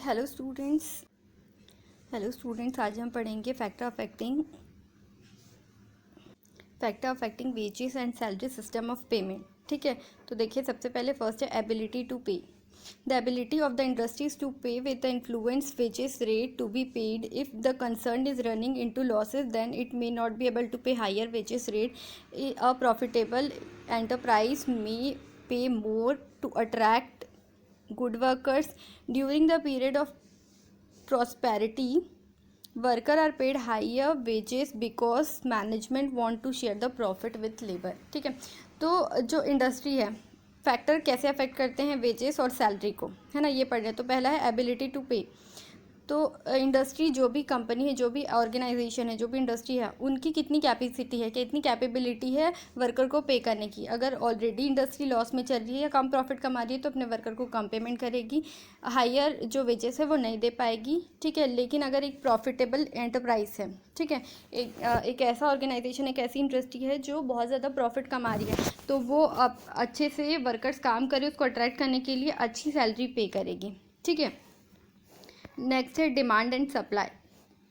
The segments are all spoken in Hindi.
हेलो स्टूडेंट्स आज हम पढ़ेंगे factor affecting wages and salary system of payment. ठीक है, तो देखिए सबसे पहले फर्स्ट है ability to pay. The ability of the industries to pay with the influence wages rate to be paid if the concern is running into losses then it may not be able to pay higher wages rate. A profitable enterprise may pay more to attract good workers. During the period of prosperity, worker are paid higher wages because management want to share the profit with labor. ठीक है, तो जो इंडस्ट्री है फैक्टर कैसे अफेक्ट करते हैं वेजेस और सैलरी को, है ना, ये पढ़ रहे हैं। तो पहला है एबिलिटी टू पे। तो इंडस्ट्री जो भी कंपनी है, जो भी ऑर्गेनाइजेशन है, जो भी इंडस्ट्री है, उनकी कितनी कैपेसिटी है, कितनी कैपेबिलिटी है वर्कर को पे करने की। अगर ऑलरेडी इंडस्ट्री लॉस में चल रही है या कम प्रॉफिट कमा रही है तो अपने वर्कर को कम पेमेंट करेगी, हायर जो वेजेस है वो नहीं दे पाएगी। ठीक है, लेकिन अगर एक प्रॉफिटेबल एंटरप्राइज है, ठीक है, एक ऐसा ऑर्गेनाइजेशन, एक ऐसी इंडस्ट्री है जो बहुत ज़्यादा प्रॉफिट कमा रही है, तो वो अब अच्छे से वर्कर्स काम करे, उसको अट्रैक्ट करने के लिए अच्छी सैलरी पे करेगी। ठीक है, नेक्स्ट है डिमांड एंड सप्लाई।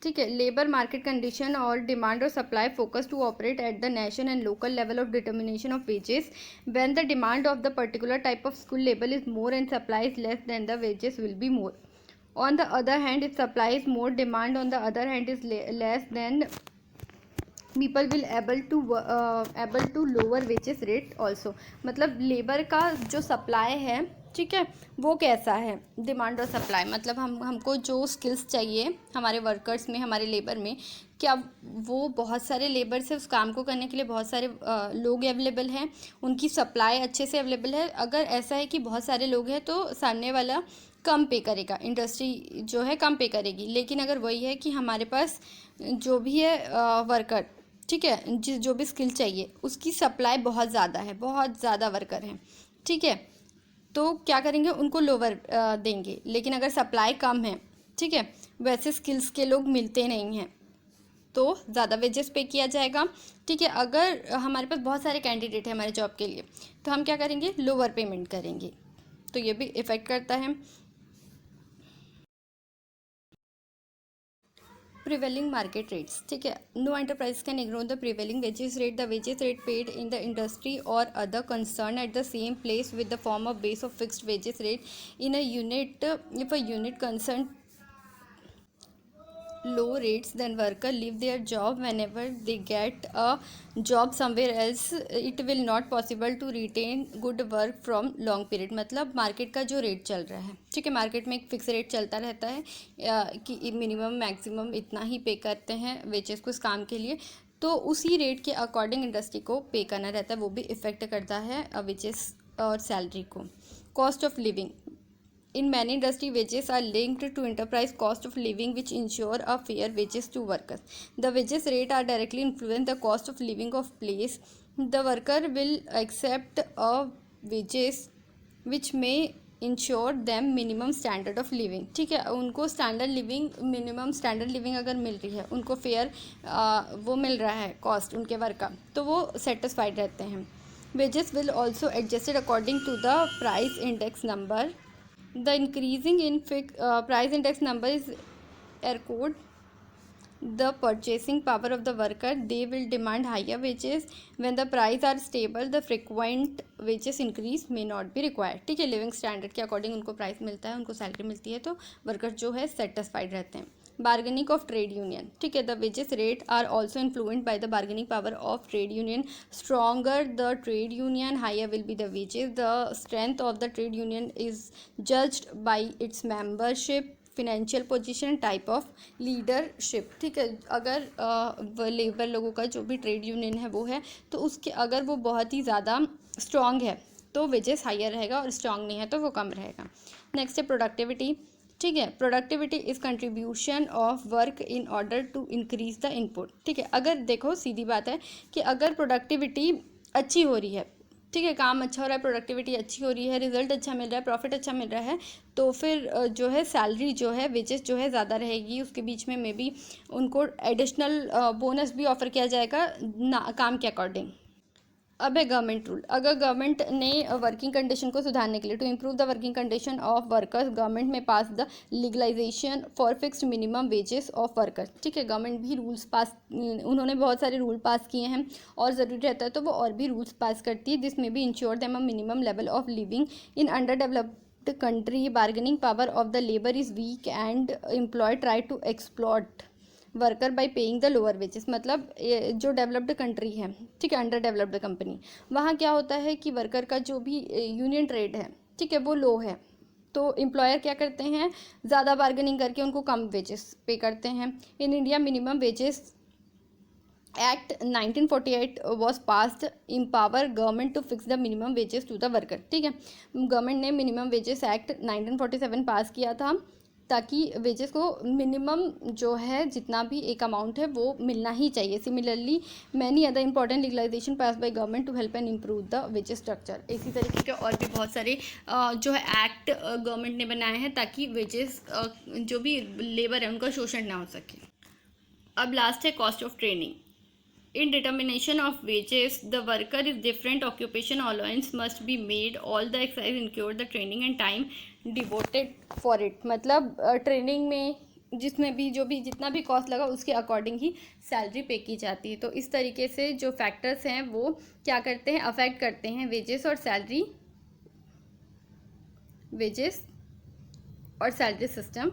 ठीक है, लेबर मार्केट कंडीशन और डिमांड और supply focus to operate at the nation and local level of determination of wages. When the demand of the particular type of skill labour is more and supply is less then the wages will be more. On the other hand, if supply is more, demand on the other hand is less, then people will able to lower wages rate also. मतलब लेबर का जो सप्लाई है, ठीक है, वो कैसा है, डिमांड और सप्लाई, मतलब हमको जो स्किल्स चाहिए हमारे वर्कर्स में, हमारे लेबर में, क्या वो बहुत सारे लेबर से उस काम को करने के लिए बहुत सारे लोग अवेलेबल हैं, उनकी सप्लाई अच्छे से अवेलेबल है। अगर ऐसा है कि बहुत सारे लोग हैं तो सामने वाला कम पे करेगा, इंडस्ट्री जो है कम पे करेगी। लेकिन अगर वही है कि हमारे पास जो भी है वर्कर, ठीक है, जो भी स्किल चाहिए उसकी सप्लाई बहुत ज़्यादा है, बहुत ज़्यादा वर्कर हैं, ठीक है, तो क्या करेंगे, उनको लोअर देंगे। लेकिन अगर सप्लाई कम है, ठीक है, वैसे स्किल्स के लोग मिलते नहीं हैं तो ज़्यादा वेजेस पे किया जाएगा। ठीक है, अगर हमारे पास बहुत सारे कैंडिडेट हैं हमारे जॉब के लिए तो हम क्या करेंगे, लोअर पेमेंट करेंगे। तो ये भी इफ़ेक्ट करता है। Prevailing market rates. ठीक है, no enterprise can ignore the prevailing wages rate. The wages rate paid in the industry और other concern at the same place with the form of base of fixed wages rate in a unit. If a unit concern low rates, then worker leave their job. Whenever they get a job somewhere else, it will not possible to retain good work from long period. मतलब मार्केट का जो रेट चल रहा है, ठीक है, मार्केट में एक फिक्स रेट चलता रहता है कि मिनिमम मैक्सिमम इतना ही पे करते हैं वेजेस को इस काम के लिए, तो उसी रेट के अकॉर्डिंग इंडस्ट्री को पे करना रहता है, वो भी इफ़ेक्ट करता है वेजेस और सैलरी को। Cost of living. In many industry, wages are linked to enterprise cost of living, which ensure a fair wages to workers. The wages rate are directly influence the cost of living of place. The worker will accept a wages which may ensure them minimum standard of living. ठीक है, उनको standard living, minimum standard living अगर मिल रही है, उनको फेयर वो मिल रहा है कॉस्ट उनके वर्क का, तो वो सेटिस्फाइड रहते हैं। Wages will also adjusted according to the price index number. The increasing in price index number is encode the purchasing power of the worker. They will demand higher wages. When the price are stable, the frequent wages increase may not be required. ठीक है, लिविंग स्टैंडर्ड के अकॉर्डिंग उनको प्राइस मिलता है, उनको सैलरी मिलती है, तो वर्कर जो है सेटिस्फाइड रहते हैं। Bargaining of trade union. ठीक है, the wages rate are also influenced by the bargaining power of trade union. Stronger the trade union, higher will be the wages. The strength of the trade union is judged by its membership, financial position, type of leadership. ठीक है, अगर लेबर लोगों का जो भी ट्रेड यूनियन है वो है, तो उसके अगर वो बहुत ही ज़्यादा स्ट्रॉन्ग है तो वेजेस हायर रहेगा, और स्ट्रॉन्ग नहीं है तो वो कम रहेगा। नेक्स्ट है प्रोडक्टिविटी। ठीक है, productivity is contribution of work in order to increase the input. ठीक है, अगर देखो सीधी बात है कि अगर प्रोडक्टिविटी अच्छी हो रही है, ठीक है, काम अच्छा हो रहा है, प्रोडक्टिविटी अच्छी हो रही है, रिजल्ट अच्छा मिल रहा है, प्रॉफिट अच्छा मिल रहा है, तो फिर जो है सैलरी जो है, वेजेस जो है ज़्यादा रहेगी। उसके बीच में मे बी उनको एडिशनल बोनस भी ऑफर किया जाएगा ना, काम के अकॉर्डिंग। अब है गवर्नमेंट रूल। अगर गवर्नमेंट ने वर्किंग कंडीशन को सुधारने के लिए, to improve the working condition of workers, government में pass the legalization for fixed minimum wages of workers. ठीक है, गवर्नमेंट भी रूल्स पास, उन्होंने बहुत सारे रूल पास किए हैं और ज़रूरी रहता है तो वो और भी रूल्स पास करती है, जिसमें भी ensure them a minimum level of living in under developed country. Bargaining power of the labor is weak and employer try to exploit worker by paying the lower wages. मतलब जो डेवलप्ड कंट्री है, ठीक है, अंडर डेवलप्ड कंपनी, वहाँ क्या होता है कि वर्कर का जो भी यूनियन ट्रेड है, ठीक है, वो लो है, तो एम्प्लॉयर क्या करते हैं, ज़्यादा बार्गेनिंग करके उनको कम वेजेस पे करते हैं। In India minimum wages act 1948 was passed empower government to fix the minimum wages to the worker. ठीक है, गवर्नमेंट ने मिनिमम वेजेस एक्ट 1947 पास किया था ताकि वेजेस को मिनिमम जो है जितना भी एक अमाउंट है वो मिलना ही चाहिए। Similarly many other important legalisation pass by government to help and improve the wages structure. इसी तरीके के और भी बहुत सारे जो है एक्ट गवर्नमेंट ने बनाए हैं ताकि वेजेस जो भी लेबर है उनका शोषण ना हो सके। अब लास्ट है cost of training. In determination of wages, the worker is different occupation allowance must be made. All the exercise include the training and time devoted for it. मतलब ट्रेनिंग में जिसमें भी जो भी जितना भी कॉस्ट लगा उसके अकॉर्डिंग ही सैलरी पे की जाती है। तो इस तरीके से जो फैक्टर्स हैं वो क्या करते हैं, अफेक्ट करते हैं वेजेस और सैलरी, वेजेस और सैलरी सिस्टम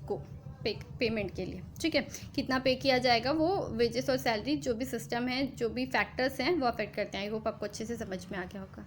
को पेमेंट के लिए। ठीक है, कितना पे किया जाएगा वो वेजेस और सैलरी जो भी सिस्टम है, जो भी फैक्टर्स हैं वो अफेक्ट करते हैं। आई होप आपको अच्छे से समझ में आ गया होगा।